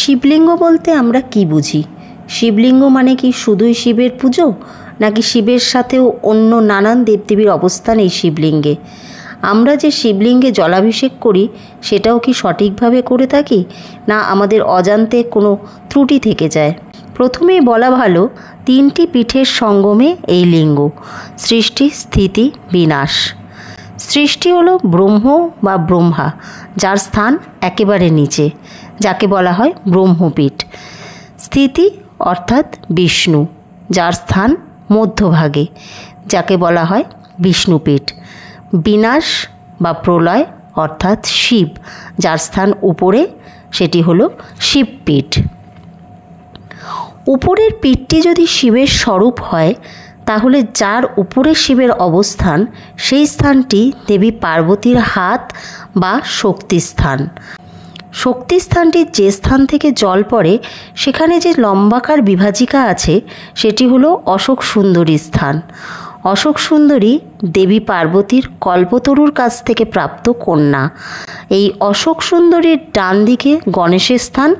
শিবলিঙ্গ বলতে আমরা কি বুঝি? শিবলিঙ্গ মানে কি শুধুই শিবের পুজো, নাকি শিবের সাথেও অন্য নানান দেবদেবীর অবস্থান এই শিবলিঙ্গে? আমরা যে শিবলিঙ্গে জলাভিষেক করি সেটাও কি সঠিকভাবে করে থাকি, না আমাদের অজান্তে কোনো ত্রুটি থেকে যায়? প্রথমেই বলা ভালো, তিনটি পীঠের সঙ্গমে এই লিঙ্গ, সৃষ্টি, স্থিতি, বিনাশ। সৃষ্টি হলো ব্রহ্ম বা ব্রহ্মা, যার স্থান একেবারে নিচে, যাকে বলা হয় ব্রহ্মপীঠ। স্থিতি অর্থাৎ বিষ্ণু, যার স্থান মধ্যভাগে, যাকে বলা হয় বিষ্ণুপীঠ। বিনাশ বা প্রলয় অর্থাৎ শিব, যার স্থান উপরে, সেটি হলো শিবপীঠ। উপরের পীঠটি যদি শিবের স্বরূপ হয়, তাহলে যার উপরে শিবের অবস্থান সেই স্থানটি দেবী পার্বতীর হাত বা শক্তিস্থান। শক্তিস্থানটির যে স্থান থেকে জল পড়ে সেখানে যে লম্বাকার বিভাজিকা আছে সেটি হলো অশোক সুন্দরী স্থান। অশোক সুন্দরী দেবী পার্বতীর কল্পতরুর কাছ থেকে প্রাপ্ত কন্যা। এই অশোক সুন্দরীর ডান দিকে গণেশের স্থান,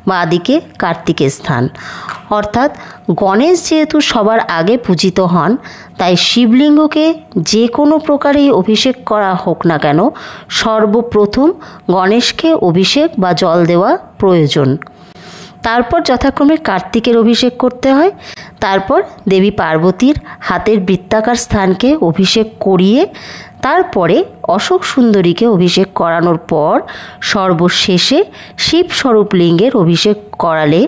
বাঁ দিকে কার্তিকের স্থান। অর্থাৎ গণেশ যেহেতু সবার আগে পূজিত হন, তাই শিবলিঙ্গকে যে কোনো প্রকারেই অভিষেক করা হোক না কেন, সর্বপ্রথম গণেশকে অভিষেক বা জল দেওয়া প্রয়োজন। তারপর যথাক্রমে কার্তিকের অভিষেক করতে হয়। তারপর দেবী পার্বতীর হাতের বৃত্তাকার স্থানকে অভিষেক করিয়ে তারপরে অশোক সুন্দরীকে অভিষেক করানোর পর সর্বশেষে শিবস্বরূপ লিঙ্গের অভিষেক করালে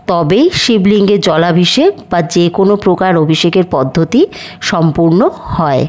তবেই শিবলিঙ্গের জলাভিষেক বা যে কোনো প্রকার অভিষেকের পদ্ধতি সম্পূর্ণ হয়।